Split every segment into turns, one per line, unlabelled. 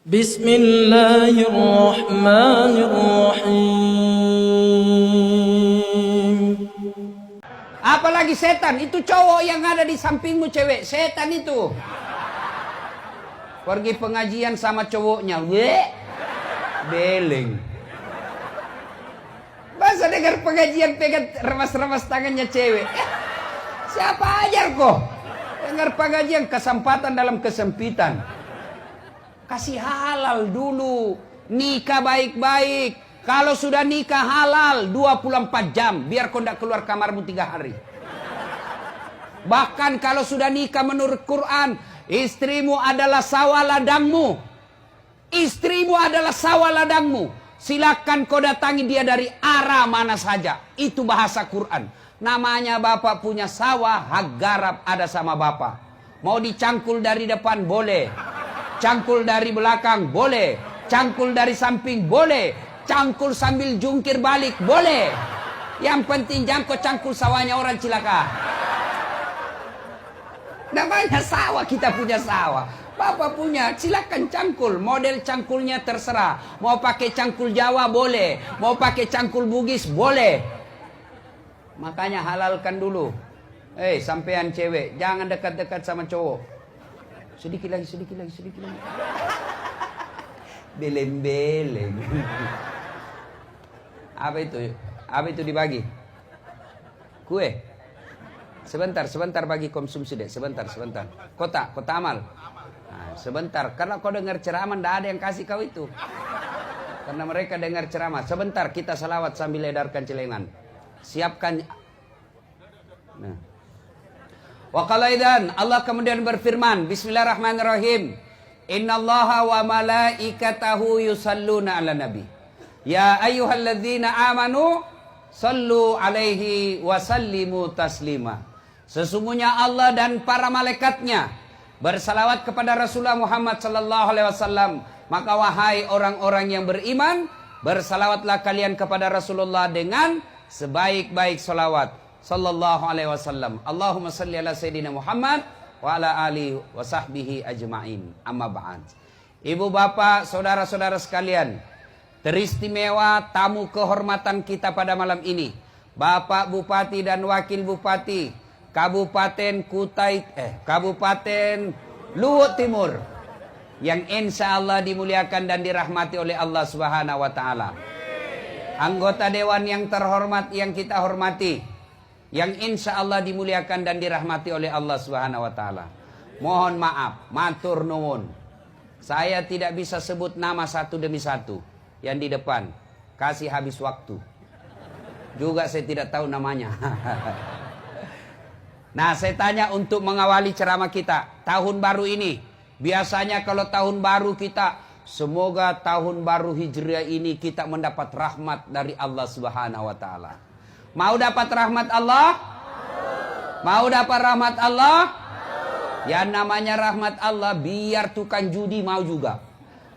Bismillahirrahmanirrahim.
Apalagi setan, itu cowok yang ada di sampingmu cewek, setan itu. Pergi pengajian sama cowoknya, beleng. Masa dengar pengajian pegang remas-remas tangannya cewek. Siapa ajar kok? Dengar pengajian kesempatan dalam kesempitan. Kasih halal dulu. Nikah baik-baik. Kalau sudah nikah halal 24 jam. Biar kau tidak keluar kamarmu 3 hari. Bahkan kalau sudah nikah menurut Quran, istrimu adalah sawah ladangmu. Istrimu adalah sawah ladangmu. Silakan kau datangi dia dari arah mana saja. Itu bahasa Quran. Namanya bapak punya sawah, hak garap ada sama bapak. Mau dicangkul dari depan boleh. Cangkul dari belakang boleh. Cangkul dari samping boleh. Cangkul sambil jungkir balik boleh. Yang penting jangan kau cangkul sawahnya orang cilaka. Namanya sawah, kita punya sawah. Bapak punya, silakan cangkul. Model cangkulnya terserah. Mau pakai cangkul Jawa boleh. Mau pakai cangkul Bugis boleh. Makanya halalkan dulu. Sampean cewek, jangan dekat-dekat sama cowok. Sedikit lagi. Beleng-beleng. Apa itu dibagi? Kue. Sebentar bagi konsumsi deh. Sebentar. Kota amal. Nah, sebentar. Karena kau dengar ceramah, tidak ada yang kasih kau itu. Karena mereka dengar ceramah. Sebentar, kita salawat sambil edarkan celengan. Siapkan. Nah. Wa qala idzan, Allah kemudian berfirman, Bismillahirrahmanirrahim. Innallaha wa malaikatahu yusalluna 'alan nabi. Ya ayyuhalladzina amanu sallu 'alaihi wa sallimu taslima. Sesungguhnya Allah dan para malaikatnya bersalawat kepada Rasulullah Muhammad sallallahu alaihi wasallam. Maka wahai orang-orang yang beriman, bersalawatlah kalian kepada Rasulullah dengan sebaik-baik salawat. Sallallahu alaihi wasallam. Allahumma salli ala Sayyidina Muhammad wa ala alihi wa sahbihi ajma'in. Amma ba'd. Ibu bapak, saudara-saudara sekalian, teristimewa tamu kehormatan kita pada malam ini, Bapak Bupati dan Wakil Bupati Kabupaten Kabupaten Luhut Timur, yang insya Allah dimuliakan dan dirahmati oleh Allah Subhanahu wa taala. Anggota dewan yang terhormat yang kita hormati, yang insya Allah dimuliakan dan dirahmati oleh Allah Subhanahu wa taala. Mohon maaf, matur nuwun. Saya tidak bisa sebut nama satu demi satu yang di depan. Kasih habis waktu. Juga saya tidak tahu namanya. Nah, saya tanya untuk mengawali ceramah kita tahun baru ini. Biasanya kalau tahun baru kita, semoga tahun baru Hijriah ini kita mendapat rahmat dari Allah Subhanahu wa taala. Mau dapat rahmat Allah? Mau dapat rahmat Allah? Yang namanya rahmat Allah, biar tukang judi mau juga.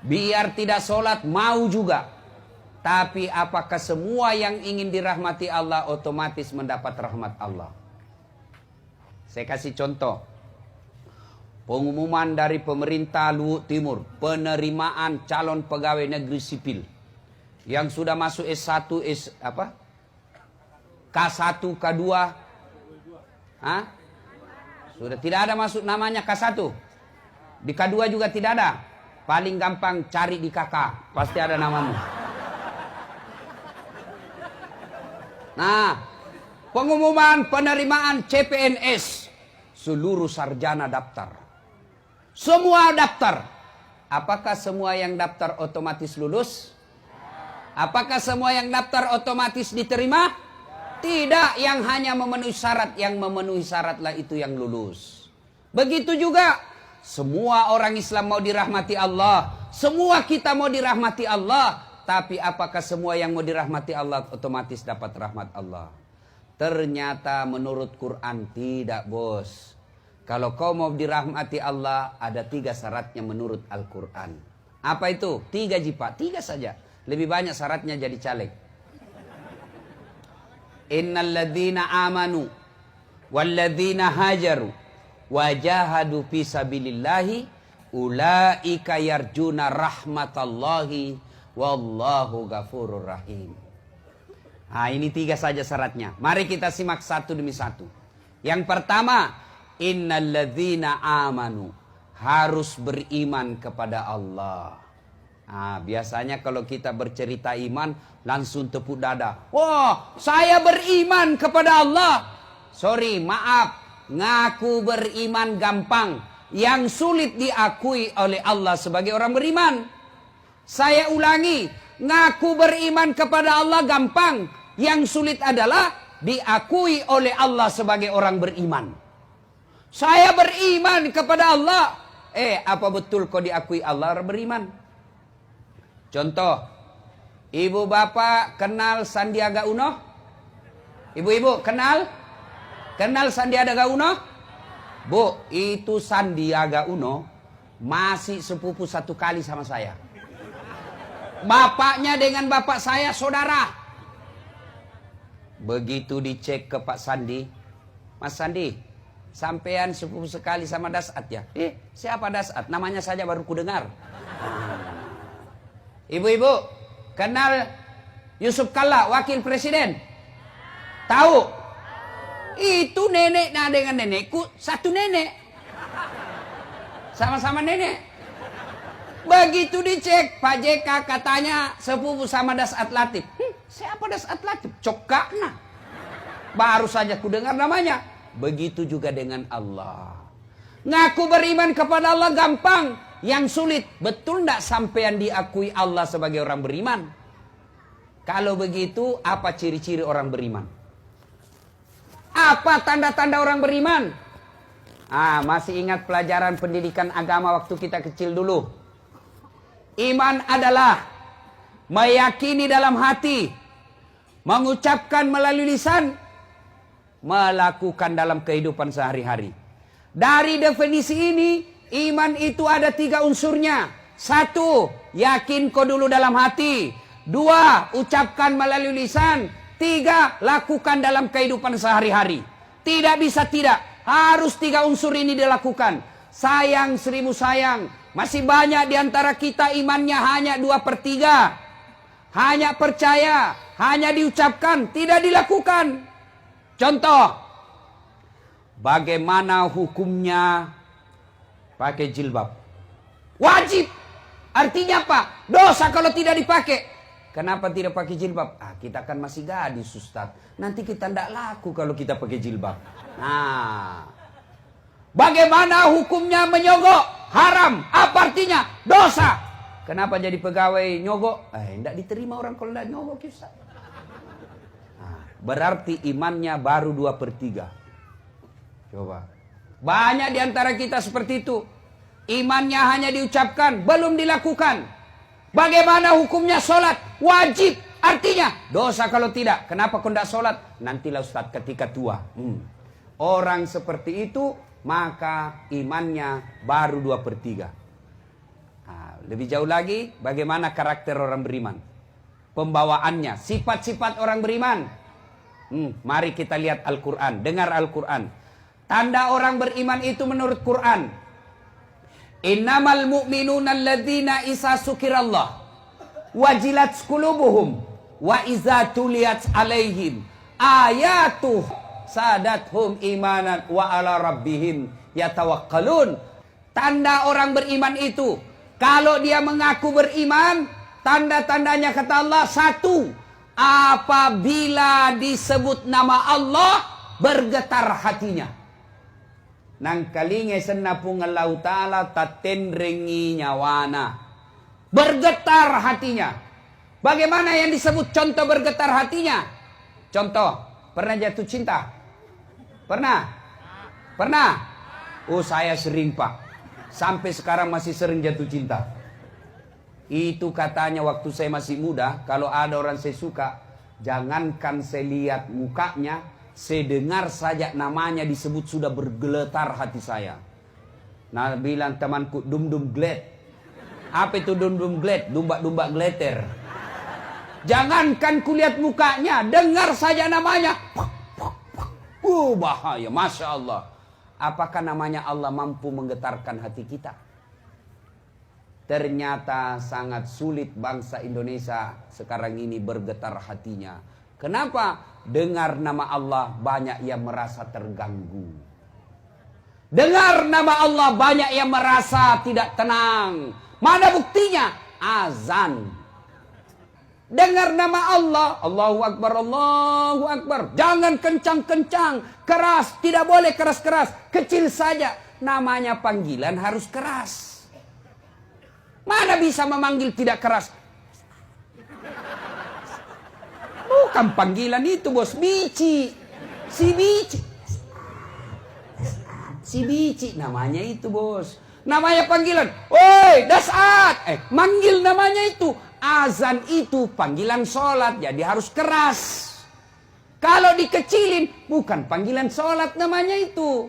Biar tidak sholat mau juga. Tapi apakah semua yang ingin dirahmati Allah otomatis mendapat rahmat Allah? Saya kasih contoh. Pengumuman dari pemerintah Luhut Timur, penerimaan calon pegawai negeri sipil yang sudah masuk S1, K1, K2, sudah tidak ada masuk namanya K1. Di K2 juga tidak ada. Paling gampang cari di KK, pasti ada namamu. Nah, pengumuman penerimaan CPNS, seluruh sarjana daftar. Semua daftar. Apakah semua yang daftar otomatis lulus? Apakah semua yang daftar otomatis diterima? Tidak, yang hanya memenuhi syarat. Yang memenuhi syaratlah itu yang lulus. Begitu juga semua orang Islam mau dirahmati Allah. Semua kita mau dirahmati Allah. Tapi apakah semua yang mau dirahmati Allah otomatis dapat rahmat Allah? Ternyata menurut Quran tidak, bos. Kalau kau mau dirahmati Allah, ada 3 syaratnya menurut Al-Quran. Apa itu? 3 jipa, 3 saja. Lebih banyak syaratnya jadi caleg. Innalladzina amanu walladzina hajaru wajahadu fi sabilillahi Ulaika yarjuna rahmatallahi wallahu ghafurur rahim. Nah, ini 3 saja syaratnya. Mari kita simak satu demi satu. Yang pertama, innalladzina amanu, harus beriman kepada Allah. Nah, biasanya kalau kita bercerita iman langsung tepuk dada. Wah, saya beriman kepada Allah. Sorry, maaf, ngaku beriman gampang. Yang sulit diakui oleh Allah sebagai orang beriman. Saya ulangi, ngaku beriman kepada Allah gampang. Yang sulit adalah diakui oleh Allah sebagai orang beriman. Saya beriman kepada Allah. Apa betul kau diakui Allah orang beriman? Contoh, ibu bapak kenal Sandiaga Uno? Ibu-ibu kenal? Kenal Sandiaga Uno? Bu, itu Sandiaga Uno masih sepupu 1 kali sama saya. Bapaknya dengan bapak saya saudara. Begitu dicek ke Pak Sandi, Mas Sandi, sampean sepupu sekali sama Dasat ya? Siapa Dasat? Namanya saja baru kudengar. Ibu-ibu, kenal Yusuf Kalla, wakil presiden? Tahu? Itu nenek dengan nenekku, satu nenek. Sama-sama nenek. Begitu dicek, Pak JK katanya sepupu sama Dasat Latif. Siapa Dasat Latif? Cokakna. Baru saja ku dengar namanya. Begitu juga dengan Allah. Ngaku beriman kepada Allah gampang. Yang sulit, betul tidak sampean diakui Allah sebagai orang beriman? Kalau begitu, apa ciri-ciri orang beriman? Apa tanda-tanda orang beriman? Masih ingat pelajaran pendidikan agama waktu kita kecil dulu? Iman adalah meyakini dalam hati, mengucapkan melalui lisan, melakukan dalam kehidupan sehari-hari. Dari definisi ini, iman itu ada 3 unsurnya. 1, yakin kau dulu dalam hati. 2, ucapkan melalui lisan. 3, lakukan dalam kehidupan sehari-hari. Tidak bisa tidak. Harus 3 unsur ini dilakukan. Sayang 1000 sayang. Masih banyak diantara kita imannya hanya 2/3. Hanya percaya. Hanya diucapkan. Tidak dilakukan. Contoh. Bagaimana hukumnya pakai jilbab? Wajib. Artinya apa? Dosa kalau tidak dipakai. Kenapa tidak pakai jilbab? Kita kan masih gadis, Ustaz. Nanti kita tidak laku kalau kita pakai jilbab. Bagaimana hukumnya menyogok? Haram. Apa artinya? Dosa. Kenapa jadi pegawai nyogok? Tidak diterima orang kalau tidak nyogok, Ustaz. Berarti imannya baru 2/3. Coba. Banyak diantara kita seperti itu. Imannya hanya diucapkan, belum dilakukan. Bagaimana hukumnya sholat? Wajib. Artinya dosa kalau tidak. Kenapa kau tidak sholat? Nantilah Ustaz ketika tua. Orang seperti itu, maka imannya baru 2/3. Lebih jauh lagi, bagaimana karakter orang beriman? Pembawaannya, sifat-sifat orang beriman. Mari kita lihat Al-Quran. Dengar Al-Quran. Tanda orang beriman itu menurut Quran. Innamal mu'minuna alladzina isa sukirallah wajilat qulubuhum wa iza tuliyat alaihim ayatuh sadathum imanan wa ala rabbihim yatawakkalun. Tanda orang beriman itu, kalau dia mengaku beriman, tanda-tandanya kata Allah, 1, apabila disebut nama Allah bergetar hatinya. Nang kalinge senapung Allah Ta'ala tatenrengi nyawana. Bergetar hatinya. Bagaimana yang disebut contoh bergetar hatinya? Contoh, pernah jatuh cinta? Pernah? Pernah? Oh, saya sering, Pak. Sampai sekarang masih sering jatuh cinta. Itu katanya waktu saya masih muda, kalau ada orang saya suka, jangankan saya lihat mukanya, saya dengar saja namanya disebut sudah bergeletar hati saya. Nah, bilang temanku, dum-dum gled. Apa itu dum-dum gled? Dumba-dumba gleter. Jangankan kulihat mukanya, dengar saja namanya. Bahaya, Masya Allah. Apakah namanya Allah mampu menggetarkan hati kita? Ternyata sangat sulit bangsa Indonesia sekarang ini bergetar hatinya. Kenapa? Dengar nama Allah banyak yang merasa terganggu. Dengar nama Allah banyak yang merasa tidak tenang. Mana buktinya? Azan. Dengar nama Allah, Allahu Akbar, Allahu Akbar. Jangan kencang-kencang, keras, tidak boleh keras-keras, kecil saja. Namanya panggilan harus keras. Mana bisa memanggil tidak keras? Bukan panggilan itu, bos. Bici. Si bici. Si bici namanya itu, bos. Namanya panggilan. Woi, dasat. Manggil namanya itu. Azan itu panggilan sholat. Jadi harus keras. Kalau dikecilin, bukan panggilan sholat namanya itu.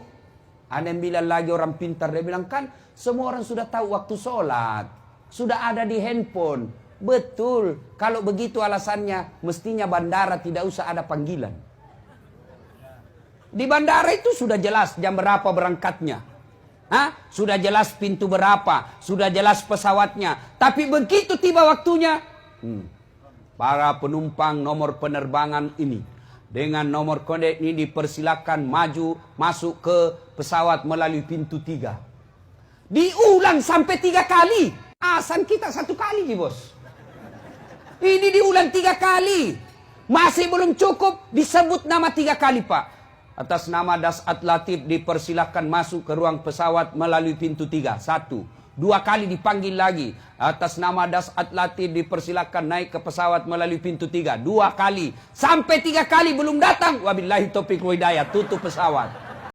Ada yang bilang lagi orang pintar. Dia bilang, kan semua orang sudah tahu waktu sholat. Sudah ada di handphone. Betul. Kalau begitu alasannya, mestinya bandara tidak usah ada panggilan. Di bandara itu sudah jelas jam berapa berangkatnya. Sudah jelas pintu berapa. Sudah jelas pesawatnya. Tapi begitu tiba waktunya, para penumpang nomor penerbangan ini, dengan nomor kode ini dipersilakan maju masuk ke pesawat melalui pintu 3. Diulang sampai 3 kali. Azan kita 1 kali, bos. Ini diulang 3 kali. Masih belum cukup, disebut nama 3 kali, Pak. Atas nama Dasat Latif dipersilahkan masuk ke ruang pesawat melalui pintu 3. 1. 2 kali dipanggil lagi. Atas nama Dasat Latif dipersilahkan naik ke pesawat melalui pintu 3. 2 kali. Sampai 3 kali belum datang. Wabillahi taufiq wa hidayah. Tutup pesawat.